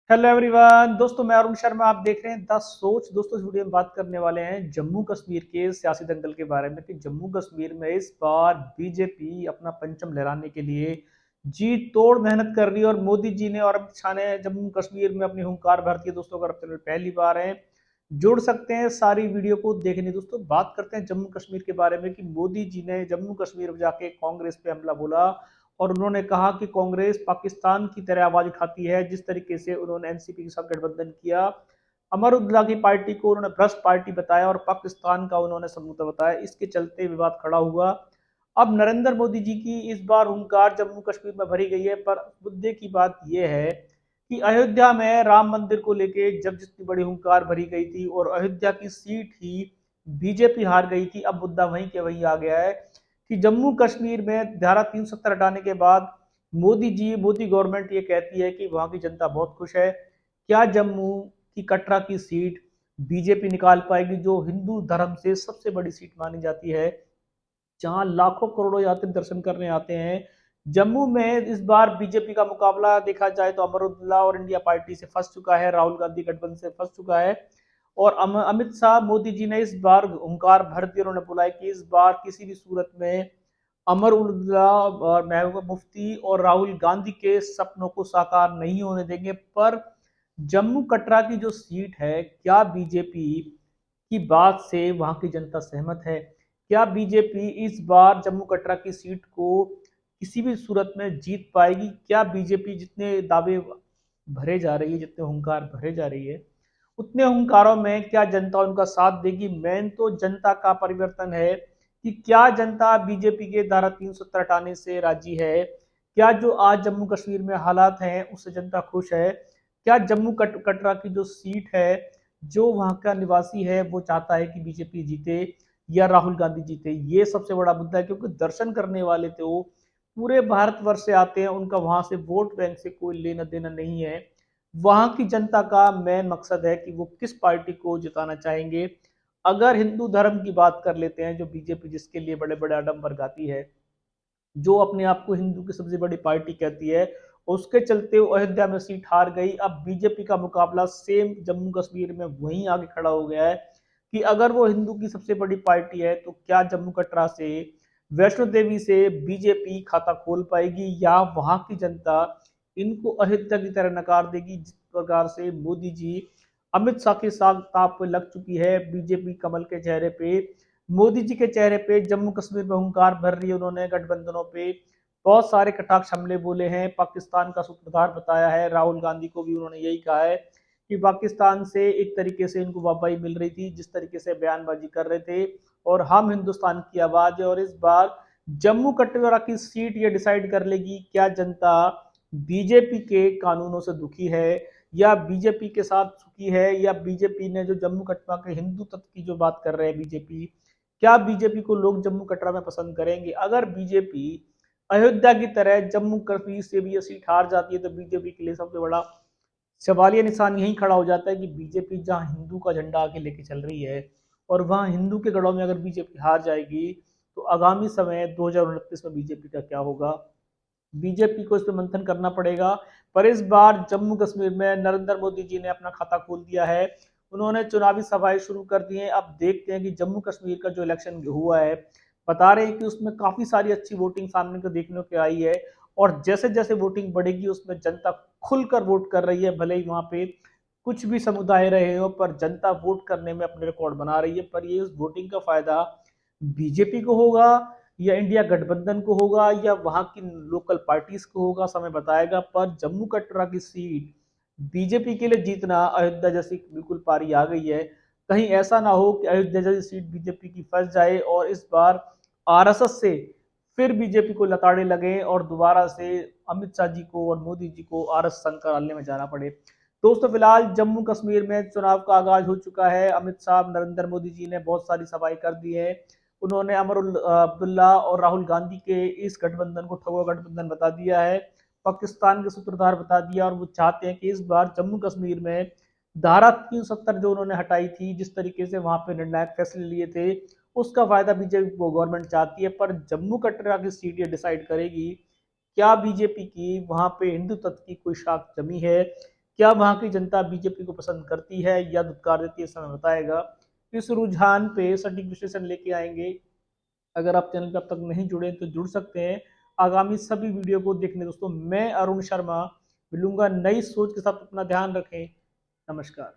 Hello everyone दोस्तों, मैं अरुण शर्मा। आप देख रहे हैं द सोच। दोस्तों, इस वीडियो में बात करने वाले हैं जम्मू कश्मीर के सियासी दंगल के बारे में कि जम्मू कश्मीर में इस बार बीजेपी अपना परचम लहराने के लिए जी तोड़ मेहनत कर रही है और मोदी जी ने और अमित शाह ने जम्मू कश्मीर में अपनी हुंकार भर दी है। दोस्तों, अगर आप पहली बार हैं, जुड़ सकते हैं सारी वीडियो को देखने। दोस्तों, बात करते हैं जम्मू कश्मीर के बारे में कि मोदी जी ने जम्मू कश्मीर में जाके कांग्रेस पे हमला बोला और उन्होंने कहा कि कांग्रेस पाकिस्तान की तरह आवाज उठाती है। जिस तरीके से उन्होंने एनसीपी के साथ गठबंधन किया, अमरुद्दुल्ला की पार्टी को उन्होंने भ्रष्ट पार्टी बताया और पाकिस्तान का उन्होंने समझौता बताया। इसके चलते विवाद खड़ा हुआ। अब नरेंद्र मोदी जी की इस बार हुंकार जम्मू कश्मीर में भरी गई है, पर मुद्दे की बात यह है कि अयोध्या में राम मंदिर को लेके जब जितनी बड़ी हुंकार भरी गई थी और अयोध्या की सीट ही बीजेपी हार गई थी, अब मुद्दा वहीं के वहीं आ गया है कि जम्मू कश्मीर में धारा 370 हटाने के बाद मोदी गवर्नमेंट ये कहती है कि वहां की जनता बहुत खुश है। क्या जम्मू की कटरा की सीट बीजेपी निकाल पाएगी, जो हिंदू धर्म से सबसे बड़ी सीट मानी जाती है, जहां लाखों करोड़ों यात्री दर्शन करने आते हैं? जम्मू में इस बार बीजेपी का मुकाबला देखा जाए तो अमरुद्दुल्ला और इंडिया पार्टी से फंस चुका है, राहुल गांधी गठबंधन से फंस चुका है। और अमित शाह मोदी जी ने इस बार हुंकार भर दिया। उन्होंने बोला है कि इस बार किसी भी सूरत में अमर उल्ला और महबूबा मुफ्ती और राहुल गांधी के सपनों को साकार नहीं होने देंगे। पर जम्मू कटरा की जो सीट है, क्या बीजेपी की बात से वहां की जनता सहमत है? क्या बीजेपी इस बार जम्मू कटरा की सीट को किसी भी सूरत में जीत पाएगी? क्या बीजेपी जितने दावे भरे जा रही है, जितने हुंकार भरे जा रही है, उतने हुंकारों में क्या जनता उनका साथ देगी? मेन तो जनता का परिवर्तन है कि क्या जनता बीजेपी के धारा 370 हटाने से राजी है? क्या जो आज जम्मू कश्मीर में हालात हैं उससे जनता खुश है? क्या जम्मू कटरा की जो सीट है, जो वहां का निवासी है वो चाहता है कि बीजेपी जीते या राहुल गांधी जीते? ये सबसे बड़ा मुद्दा है, क्योंकि दर्शन करने वाले तो पूरे भारतवर्ष से आते हैं, उनका वहां से वोट बैंक से कोई लेना देना नहीं है। वहां की जनता का मेन मकसद है कि वो किस पार्टी को जिताना चाहेंगे। अगर हिंदू धर्म की बात कर लेते हैं, जो बीजेपी जिसके लिए बड़े बड़े आडंबर गाती है, जो अपने आप को हिंदू की सबसे बड़ी पार्टी कहती है, उसके चलते वो अयोध्या में सीट हार गई। अब बीजेपी का मुकाबला सेम जम्मू कश्मीर में वहीं आगे खड़ा हो गया है कि अगर वो हिंदू की सबसे बड़ी पार्टी है तो क्या जम्मू कटरा से, वैष्णो देवी से बीजेपी खाता खोल पाएगी, या वहां की जनता इनको अयोध्या की तरह नकार देगी? जिस प्रकार से मोदी जी अमित शाह के साथ ताप पे लग चुकी है बीजेपी कमल के चेहरे पे, मोदी जी के चेहरे पे जम्मू कश्मीर में हुंकार भर रही है। उन्होंने गठबंधनों पे बहुत सारे कटाक्ष हमले बोले हैं, पाकिस्तान का सूत्रधार बताया है। राहुल गांधी को भी उन्होंने यही कहा है कि पाकिस्तान से एक तरीके से इनको वाहवाही मिल रही थी जिस तरीके से बयानबाजी कर रहे थे, और हम हिंदुस्तान की आवाज है। और इस बार जम्मू कटरा की सीट ये डिसाइड कर लेगी, क्या जनता बीजेपी के कानूनों से दुखी है या बीजेपी के साथ सुखी है, या बीजेपी ने जो जम्मू कटरा के हिंदू तत्व की जो बात कर रहे हैं बीजेपी, क्या बीजेपी को लोग जम्मू कटरा में पसंद करेंगे? अगर बीजेपी अयोध्या की तरह जम्मू कश्मीर से भी ये सीट हार जाती है तो बीजेपी के लिए सबसे बड़ा सवालिया निशान यही खड़ा हो जाता है कि बीजेपी जहां हिंदू का झंडा आगे लेके चल रही है और वहां हिंदू के गढ़ों में अगर बीजेपी हार जाएगी तो आगामी समय 2029 में बीजेपी का क्या होगा? बीजेपी को इस पर मंथन करना पड़ेगा। पर इस बार जम्मू कश्मीर में नरेंद्र मोदी जी ने अपना खाता खोल दिया है। उन्होंने चुनावी सभाएं शुरू कर दी हैं। अब देखते हैं कि जम्मू कश्मीर का जो इलेक्शन हुआ है, बता रहे हैं कि उसमें काफी सारी अच्छी वोटिंग सामने को देखने को आई है। और जैसे जैसे वोटिंग बढ़ेगी उसमें जनता खुलकर वोट कर रही है। भले ही वहां पे कुछ भी समुदाय रहे हो, पर जनता वोट करने में अपने रिकॉर्ड बना रही है। पर ये इस वोटिंग का फायदा बीजेपी को होगा या इंडिया गठबंधन को होगा या वहां की लोकल पार्टीज को होगा, समय बताएगा। पर जम्मू कटरा की सीट बीजेपी के लिए जीतना अयोध्या जैसी बिल्कुल पारी आ गई है। कहीं ऐसा ना हो कि अयोध्या जैसी सीट बीजेपी की फंस जाए और इस बार आरएसएस से फिर बीजेपी को लताड़े लगे और दोबारा से अमित शाह जी को और मोदी जी को आरएस संकरालने में जाना पड़े। दोस्तों, फिलहाल जम्मू कश्मीर में चुनाव का आगाज हो चुका है। अमित शाह, नरेंद्र मोदी जी ने बहुत सारी सभाएं कर दी है। उन्होंने अब्दुल्ला और राहुल गांधी के इस गठबंधन को ठगो गठबंधन बता दिया है, पाकिस्तान के सूत्रधार बता दिया। और वो चाहते हैं कि इस बार जम्मू कश्मीर में धारा 370 जो उन्होंने हटाई थी, जिस तरीके से वहां पे निर्णायक फैसले लिए थे, उसका फायदा बीजेपी को गवर्नमेंट चाहती है। पर जम्मू कटरा की सीट ये डिसाइड करेगी, क्या बीजेपी की वहां पे हिंदू तत्व की कोई शाख जमी है, क्या वहाँ की जनता बीजेपी को पसंद करती है या दुत्कार देती है, समय बताएगा। इस रुझान पे सटीक विश्लेषण लेके आएंगे। अगर आप चैनल पर अब तक नहीं जुड़े तो जुड़ सकते हैं आगामी सभी वीडियो को देखने। दोस्तों मैं अरुण शर्मा मिलूंगा नई सोच के साथ, अपना ध्यान रखें। नमस्कार।